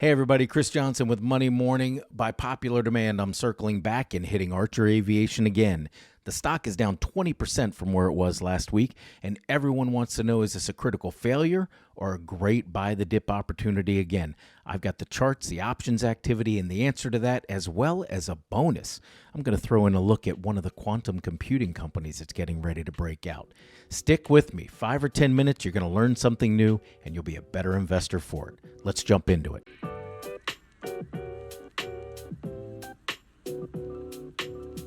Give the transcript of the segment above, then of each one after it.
Hey everybody, Chris Johnson with Money Morning. By popular demand, I'm circling back and hitting Archer Aviation again. The stock is down 20% from where it was last week, and everyone wants to know, is this a critical failure or a great buy the dip opportunity again? I've got the charts, the options activity, and the answer to that, as well as a bonus. I'm going to throw in a look at one of the quantum computing companies that's getting ready to break out. Stick with me. 5 or 10 minutes, you're going to learn something new, and you'll be a better investor for it. Let's jump into it.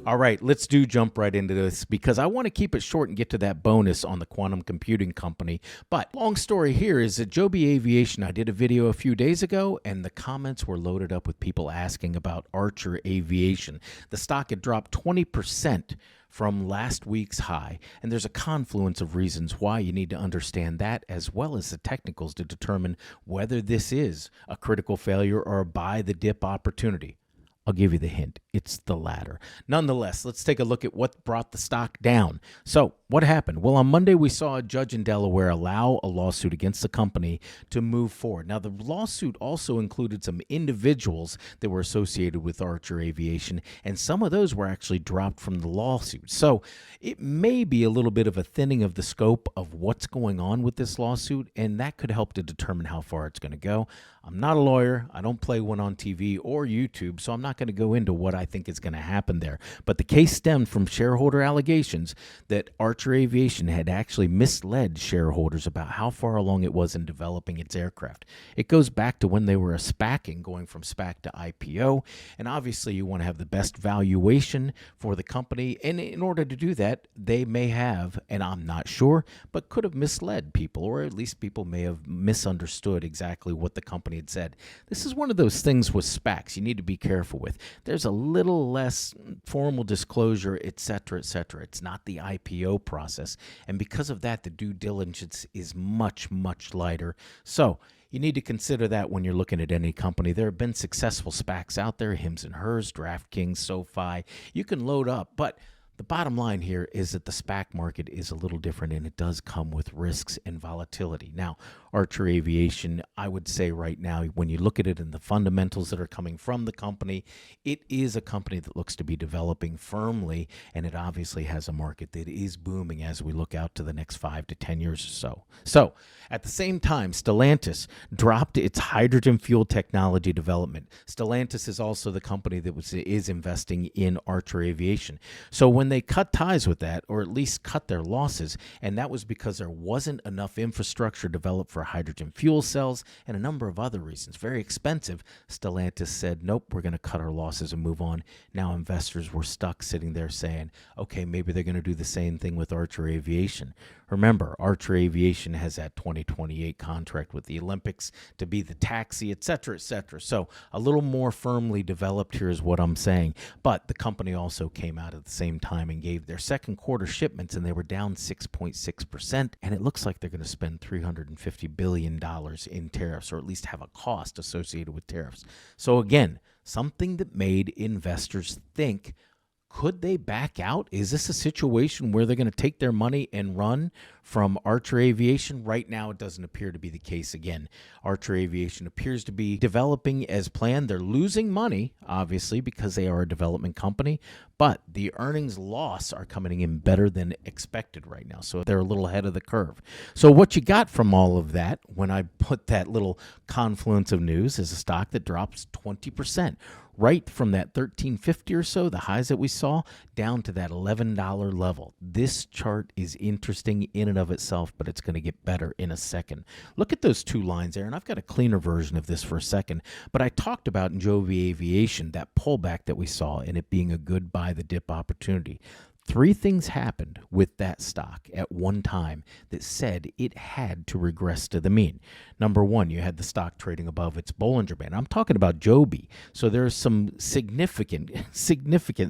All right, let's jump right into this because I want to keep it short and get to that bonus on the quantum computing company. But long story here is that Joby Aviation, I did a video a few days ago and the comments were loaded up with people asking about Archer Aviation. The stock had dropped 20% from last week's high, and there's a confluence of reasons why you need to understand that, as well as the technicals to determine whether this is a critical failure or a buy the dip opportunity. I'll give you the hint. It's the latter. Nonetheless, let's take a look at what brought the stock down. So what happened? Well, on Monday, we saw a judge in Delaware allow a lawsuit against the company to move forward. Now, the lawsuit also included some individuals that were associated with Archer Aviation, and some of those were actually dropped from the lawsuit. So it may be a little bit of a thinning of the scope of what's going on with this lawsuit, and that could help to determine how far it's going to go. I'm not a lawyer. I don't play one on TV or YouTube, so I'm not going to go into what I think is going to happen there. But the case stemmed from shareholder allegations that Archer Aviation had actually misled shareholders about how far along it was in developing its aircraft. It goes back to when they were a SPAC and going from SPAC to IPO, and obviously you want to have the best valuation for the company, and in order to do that, they may have, and I'm not sure, but could have misled people, or at least people may have misunderstood exactly what the company had said. This is one of those things with SPACs you need to be careful with. There's a little less formal disclosure, etc., etc. It's not the IPO process, and because of that, the due diligence is much, much lighter. So you need to consider that when you're looking at any company. There have been successful SPACs out there, Hims and Hers, DraftKings, SoFi. You can load up, but the bottom line here is that the SPAC market is a little different, and it does come with risks and volatility. Now, Archer Aviation, I would say right now, when you look at it in the fundamentals that are coming from the company, it is a company that looks to be developing firmly, and it obviously has a market that is booming as we look out to the next 5 to 10 years or so. So, at the same time, Stellantis dropped its hydrogen fuel technology development. Stellantis is also the company that is investing in Archer Aviation. So when they cut ties with that, or at least cut their losses, and that was because there wasn't enough infrastructure developed for hydrogen fuel cells and a number of other reasons, very expensive, Stellantis said, nope, we're going to cut our losses and move on. Now investors were stuck sitting there saying, okay, maybe they're going to do the same thing with Archer Aviation. Remember, Archer Aviation has that 2028 contract with the Olympics to be the taxi, etc., etc. So a little more firmly developed here is what I'm saying. But the company also came out at the same time and gave their second quarter shipments, and they were down 6.6%. And it looks like they're going to spend $350 billion in tariffs, or at least have a cost associated with tariffs. So again, something that made investors think, could they back out? Is this a situation where they're going to take their money and run from Archer Aviation? Right now, it doesn't appear to be the case again. Archer Aviation appears to be developing as planned. They're losing money, obviously, because they are a development company, but the earnings loss are coming in better than expected right now. So they're a little ahead of the curve. So what you got from all of that, when I put that little confluence of news, is a stock that drops 20%. Right from that $13.50 or so, the highs that we saw, down to that $11 level. This chart is interesting in and of itself, but it's going to get better in a second. Look at those two lines there, and I've got a cleaner version of this for a second, but I talked about in Joby Aviation, that pullback that we saw, and it being a good buy the dip opportunity. 3 things happened with that stock at one time that said it had to regress to the mean. Number one, you had the stock trading above its Bollinger Band. I'm talking about Joby. So there's some significant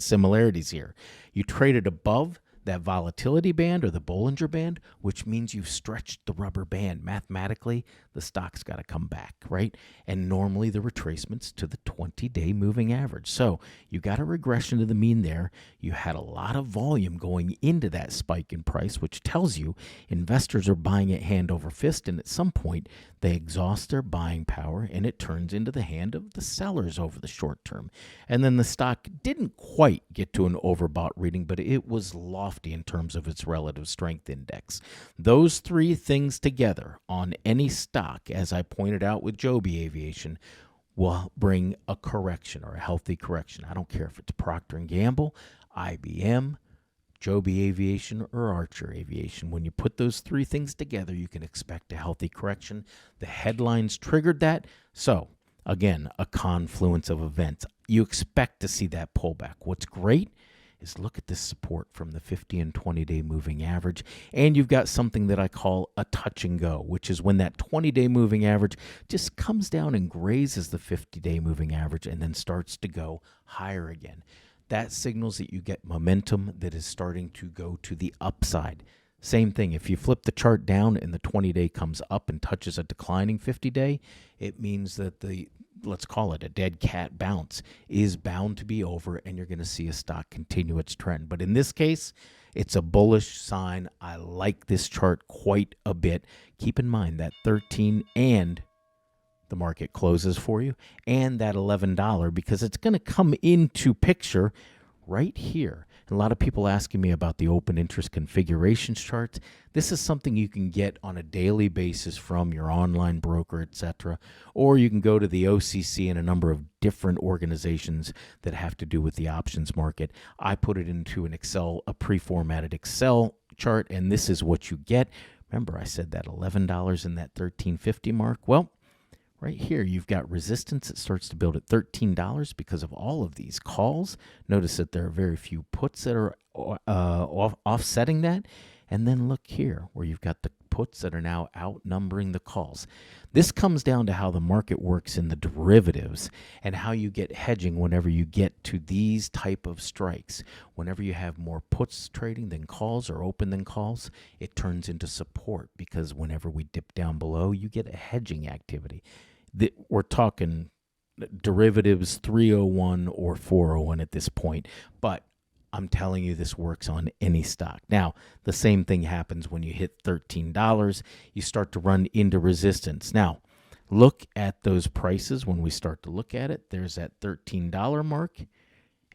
similarities here. You traded above that volatility band or the Bollinger Band, which means you've stretched the rubber band. Mathematically, the stock's got to come back, right? And normally the retracement's to the 20-day moving average. So you got a regression to the mean there. You had a lot of volume going into that spike in price, which tells you investors are buying it hand over fist, and at some point they exhaust their buying power and it turns into the hand of the sellers over the short term. And then the stock didn't quite get to an overbought reading, but it was lofty in terms of its relative strength index. Those three things together on any stock, as I pointed out with Joby Aviation, will bring a correction or a healthy correction. I don't care if it's Procter & Gamble, IBM, Joby Aviation, or Archer Aviation. When you put those three things together, you can expect a healthy correction. The headlines triggered that. So, again, a confluence of events. You expect to see that pullback. What's great is look at this support from the 50 and 20-day moving average, and you've got something that I call a touch and go, which is when that 20-day moving average just comes down and grazes the 50-day moving average and then starts to go higher again. That signals that you get momentum that is starting to go to the upside. Same thing, if you flip the chart down and the 20-day comes up and touches a declining 50-day, it means that the, let's call it a dead cat bounce, is bound to be over and you're going to see a stock continue its trend. But in this case, it's a bullish sign. I like this chart quite a bit. Keep in mind that 13 and the market closes for you, and that $11, because it's going to come into picture right here. And a lot of people asking me about the open interest configurations charts. This is something you can get on a daily basis from your online broker, etc. Or you can go to the OCC and a number of different organizations that have to do with the options market. I put it into an Excel, a pre-formatted Excel chart, and this is what you get. Remember, I said that $11 in that $13.50 mark. Well, right here, you've got resistance that starts to build at $13 because of all of these calls. Notice that there are very few puts that are offsetting that. And then look here where you've got the puts that are now outnumbering the calls. This comes down to how the market works in the derivatives and how you get hedging whenever you get to these type of strikes. Whenever you have more puts trading than calls or open than calls, it turns into support, because whenever we dip down below, you get a hedging activity. We're talking derivatives 301 or 401 at this point, but I'm telling you this works on any stock. Now, the same thing happens when you hit $13. You start to run into resistance. Now, look at those prices when we start to look at it. There's that $13 mark.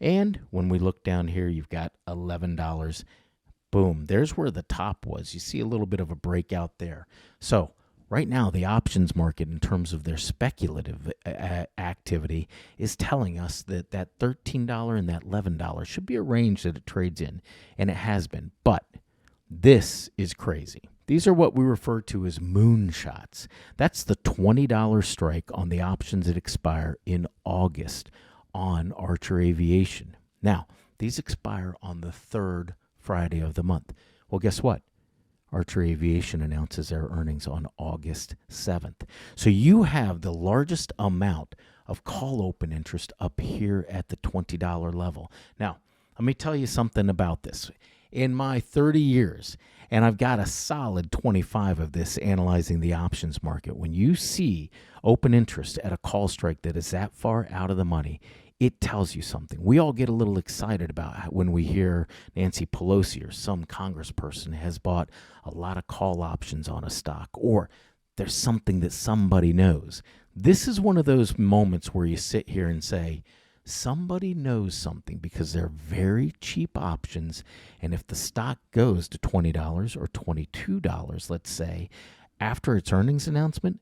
And when we look down here, you've got $11. Boom. There's where the top was. You see a little bit of a breakout there. So right now, the options market, in terms of their speculative activity, is telling us that that $13 and that $11 should be a range that it trades in, and it has been. But this is crazy. These are what we refer to as moonshots. That's the $20 strike on the options that expire in August on Archer Aviation. Now, these expire on the third Friday of the month. Well, guess what? Archer Aviation announces their earnings on August 7th. So you have the largest amount of call open interest up here at the $20 level. Now, let me tell you something about this. In my 30 years, and I've got a solid 25 of this analyzing the options market, when you see open interest at a call strike that is that far out of the money, it tells you something. We all get a little excited about when we hear Nancy Pelosi or some congressperson has bought a lot of call options on a stock, or there's something that somebody knows. This is one of those moments where you sit here and say, somebody knows something, because they're very cheap options. And if the stock goes to $20 or $22, let's say, after its earnings announcement,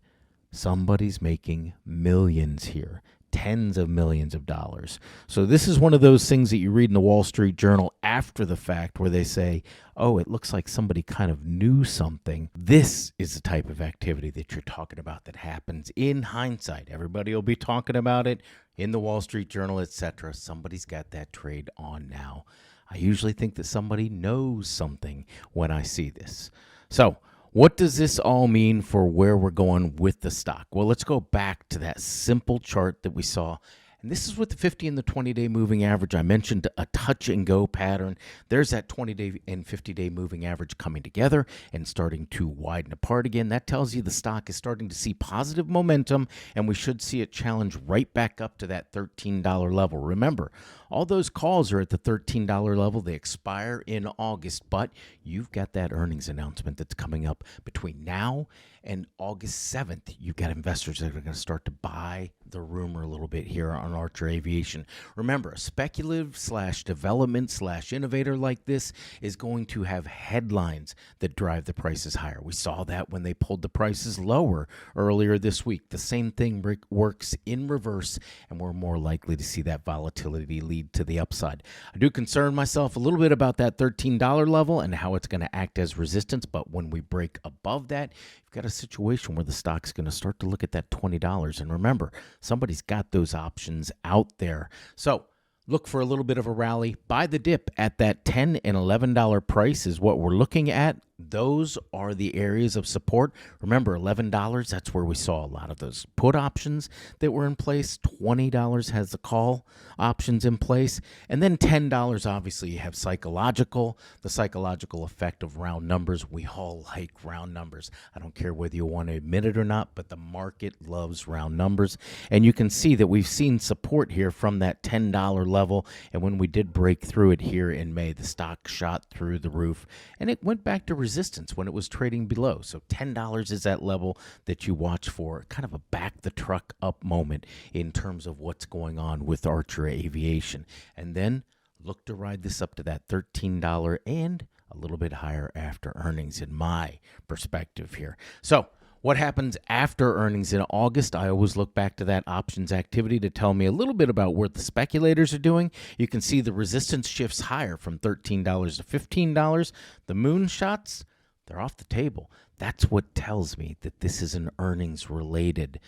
somebody's making millions here. Tens of millions of dollars. So this is one of those things that you read in the Wall Street Journal after the fact, where they say, oh, it looks like somebody kind of knew something. This is the type of activity that you're talking about that happens in hindsight. Everybody will be talking about it in the Wall Street Journal, etc. Somebody's got that trade on now. I usually think that somebody knows something when I see this. So what does this all mean for where we're going with the stock? Well, let's go back to that simple chart that we saw And this is with the 50 and the 20-day moving average. I mentioned a touch and go pattern. There's that 20-day and 50-day moving average coming together and starting to widen apart again. That tells you the stock is starting to see positive momentum, and we should see it challenge right back up to that $13 level. Remember, all those calls are at the $13 level. They expire in August, but you've got that earnings announcement that's coming up between now and August 7th. You've got investors that are going to start to buy the rumor a little bit here on Archer Aviation. Remember, a speculative / development / innovator like this is going to have headlines that drive the prices higher. We saw that when they pulled the prices lower earlier this week. The same thing works in reverse, and we're more likely to see that volatility lead to the upside. I do concern myself a little bit about that $13 level and how it's going to act as resistance, but when we break above that, you've got a situation where the stock's going to start to look at that $20. And remember, somebody's got those options out there. So look for a little bit of a rally. Buy the dip at that $10 and $11 price is what we're looking at. Those are the areas of support. Remember, $11, that's where we saw a lot of those put options that were in place. $20 has the call options in place. And then $10, obviously, you have the psychological effect of round numbers. We all like round numbers. I don't care whether you want to admit it or not, but the market loves round numbers. And you can see that we've seen support here from that $10 level. And when we did break through it here in May, the stock shot through the roof, and it went back to resistance when it was trading below. So $10 is that level that you watch for, kind of a back the truck up moment in terms of what's going on with Archer Aviation. And then look to ride this up to that $13 and a little bit higher after earnings in my perspective here. So what happens after earnings in August? I always look back to that options activity to tell me a little bit about what the speculators are doing. You can see the resistance shifts higher from $13 to $15. The moonshots, they're off the table. That's what tells me that this is an earnings related,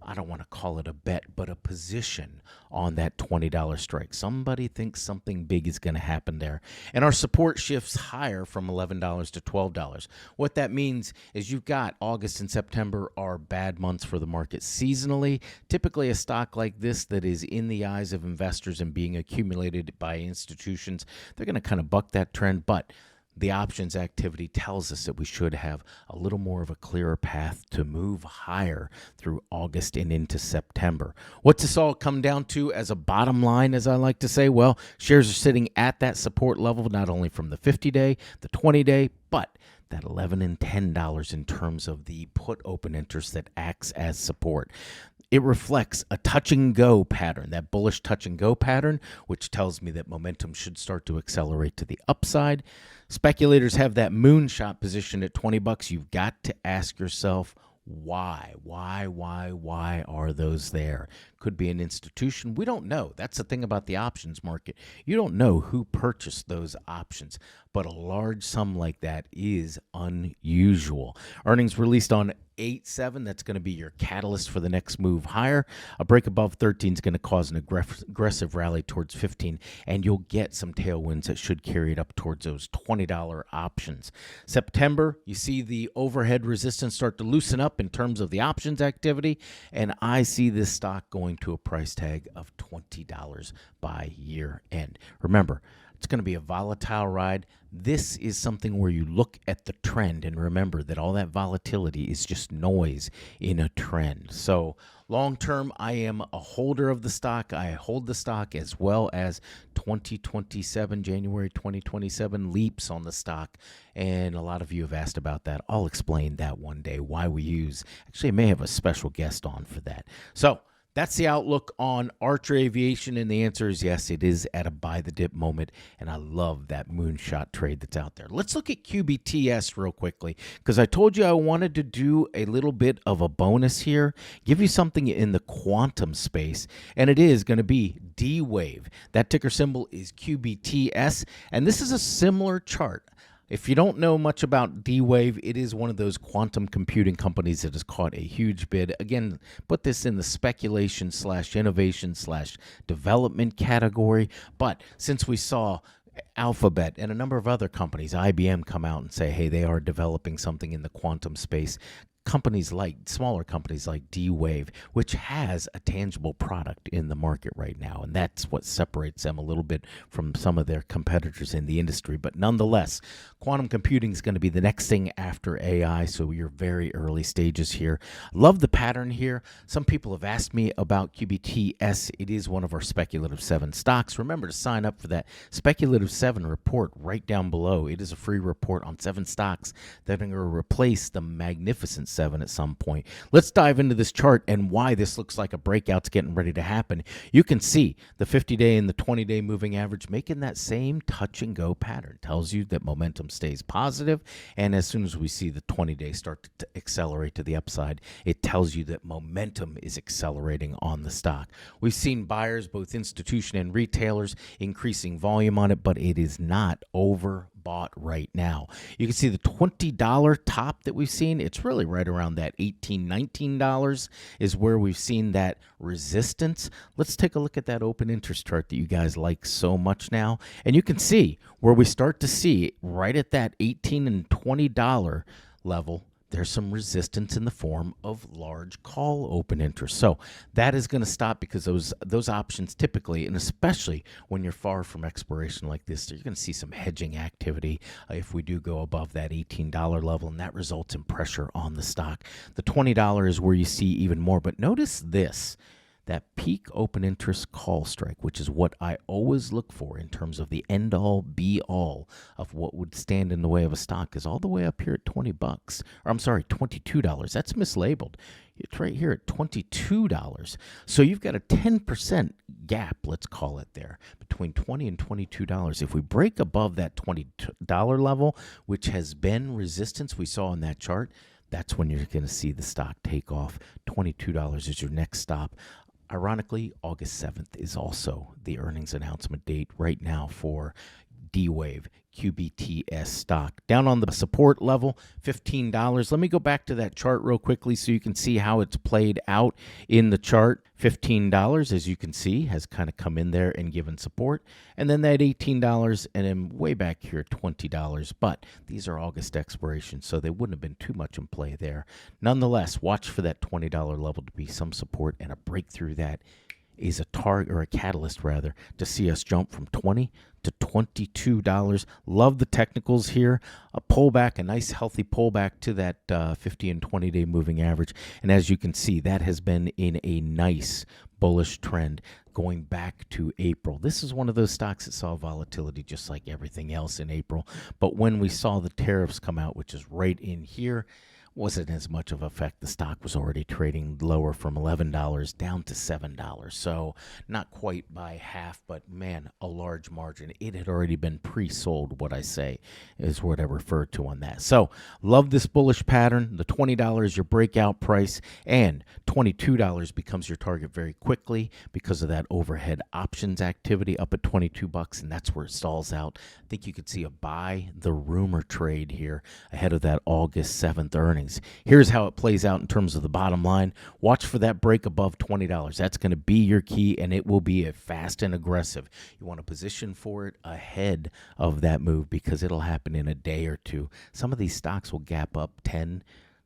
I don't want to call it a bet, but a position on that $20 strike. Somebody thinks something big is going to happen there. And our support shifts higher from $11 to $12. What that means is you've got August and September are bad months for the market seasonally. Typically a stock like this that is in the eyes of investors and being accumulated by institutions, they're going to kind of buck that trend, but the options activity tells us that we should have a little more of a clearer path to move higher through August and into September. What's this all come down to as a bottom line, as I like to say? Well, shares are sitting at that support level, not only from the 50-day, the 20-day, but that $11 and $10 in terms of the put open interest that acts as support. It reflects a touch and go pattern, that bullish touch and go pattern, which tells me that momentum should start to accelerate to the upside. Speculators have that moonshot position at $20. You've got to ask yourself, why are those there? Could be an institution. We don't know. That's the thing about the options market. You don't know who purchased those options, but a large sum like that is unusual. Earnings released on 8/7. That's going to be your catalyst for the next move higher. A break above 13 is going to cause an aggressive rally towards 15, and you'll get some tailwinds that should carry it up towards those $20 options. September, you see the overhead resistance start to loosen up in terms of the options activity, and I see this stock going to a price tag of $20 by year end. Remember, it's going to be a volatile ride. This is something where you look at the trend and remember that all that volatility is just noise in a trend. So long term, I am a holder of the stock. I hold the stock as well as 2027, January 2027 leaps on the stock. And a lot of you have asked about that. I'll explain that one day, why we use. Actually, I may have a special guest on for that. So that's the outlook on Archer Aviation, and the answer is yes, it is at a buy the dip moment, and I love that moonshot trade that's out there. Let's look at QBTS real quickly, because I told you I wanted to do a little bit of a bonus here, give you something in the quantum space, and it is going to be D-Wave. That ticker symbol is QBTS, and this is a similar chart. If you don't know much about D-Wave, it is one of those quantum computing companies that has caught a huge bid. Again, put this in the speculation / innovation / development category. But since we saw Alphabet and a number of other companies, IBM, come out and say, hey, they are developing something in the quantum space, smaller companies like D-Wave, which has a tangible product in the market right now. And that's what separates them a little bit from some of their competitors in the industry. But nonetheless, quantum computing is going to be the next thing after AI. So you're very early stages here. Love the pattern here. Some people have asked me about QBTS. It is one of our Speculative 7 stocks. Remember to sign up for that Speculative 7 report right down below. It is a free report on 7 stocks that are going to replace the Magnificent 7 at some point. Let's dive into this chart and why this looks like a breakout's getting ready to happen. You can see the 50-day and the 20-day moving average making that same touch and go pattern. Tells you that momentum stays positive, and as soon as we see the 20-day start to accelerate to the upside, it tells you that momentum is accelerating on the stock. We've seen buyers, both institution and retailers, increasing volume on it, but it is not overbought right now. You can see the $20 top that we've seen. It's really right around that $18, $19 is where we've seen that resistance. Let's take a look at that open interest chart that you guys like so much now. And you can see where we start to see right at that $18 and $20 level, there's some resistance in the form of large call open interest. So that is going to stop, because those options typically, and especially when you're far from expiration like this, you're going to see some hedging activity if we do go above that $18 level, and that results in pressure on the stock. The $20 is where you see even more. But notice this. That peak open interest call strike, which is what I always look for in terms of the end-all, be-all of what would stand in the way of a stock, is all the way up here at $20. Or I'm sorry, $22. That's mislabeled. It's right here at $22. So you've got a 10% gap, let's call it there, between $20 and $22. If we break above that $20 level, which has been resistance we saw in that chart, that's when you're going to see the stock take off. $22 is your next stop. Ironically, August 7th is also the earnings announcement date right now for D-Wave, QBTS stock. Down on the support level, $15. Let me go back to that chart real quickly so you can see how it's played out in the chart. $15, as you can see, has kind of come in there and given support. And then that $18, and then way back here, $20. But these are August expirations, so they wouldn't have been too much in play there. Nonetheless, watch for that $20 level to be some support, and a breakthrough that is a target, or a catalyst rather, to see us jump from $20 to $22. Love the technicals here. A pullback, a nice healthy pullback to that 50 and 20-day moving average. And as you can see, that has been in a nice bullish trend going back to April. This is one of those stocks that saw volatility just like everything else in April. But when we saw the tariffs come out, which is right in here, wasn't as much of an effect. The stock was already trading lower from $11 down to $7. So not quite by half, but man, a large margin. It had already been pre-sold, what I say is what I refer to on that. So love this bullish pattern. The $20 is your breakout price, and $22 becomes your target very quickly because of that overhead options activity up at $22, and that's where it stalls out. I think you could see a buy the rumor trade here ahead of that August 7th earnings. Here's how it plays out in terms of the bottom line. Watch for that break above $20. That's going to be your key, and it will be a fast and aggressive. You want to position for it ahead of that move because it'll happen in a day or two. Some of these stocks will gap up 10%,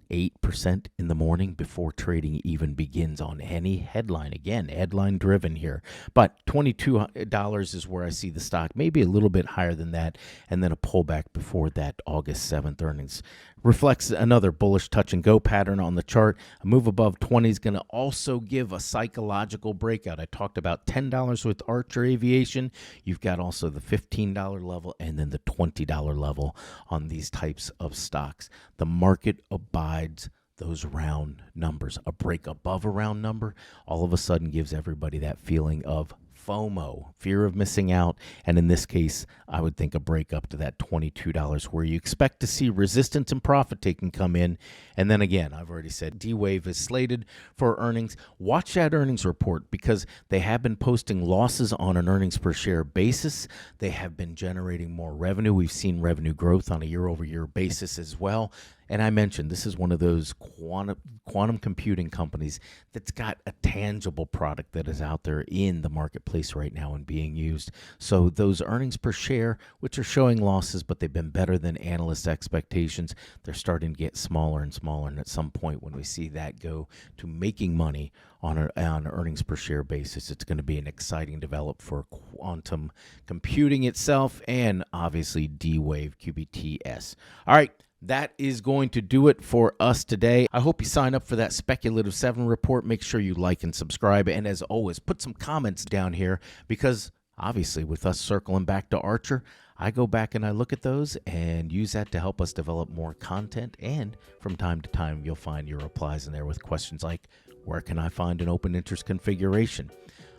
8% in the morning before trading even begins on any headline. Again, headline driven here. But $22 is where I see the stock, maybe a little bit higher than that, and then a pullback before that August 7th earnings. Reflects another bullish touch and go pattern on the chart. A move above 20 is going to also give a psychological breakout. I talked about $10 with Archer Aviation. You've got also the $15 level and then the $20 level on these types of stocks. The market abides those round numbers. A break above a round number all of a sudden gives everybody that feeling of FOMO, fear of missing out, and in this case, I would think a break up to that $22 where you expect to see resistance and profit taking come in. And then again, I've already said D-Wave is slated for earnings. Watch that earnings report because they have been posting losses on an earnings per share basis. They have been generating more revenue. We've seen revenue growth on a year-over-year basis as well. And I mentioned this is one of those quantum computing companies that's got a tangible product that is out there in the marketplace right now and being used. So those earnings per share, which are showing losses, but they've been better than analyst expectations, they're starting to get smaller and smaller. And at some point when we see that go to making money on an earnings per share basis, it's going to be an exciting development for quantum computing itself and obviously D-Wave QBTS. All right. That is going to do it for us today. I hope you sign up for that Speculative 7 report. Make sure you like and subscribe. And as always, put some comments down here because obviously with us circling back to Archer, I go back and I look at those and use that to help us develop more content. And from time to time, you'll find your replies in there with questions like, where can I find an open interest configuration?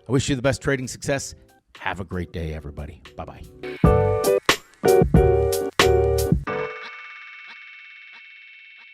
I wish you the best trading success. Have a great day, everybody. Bye-bye.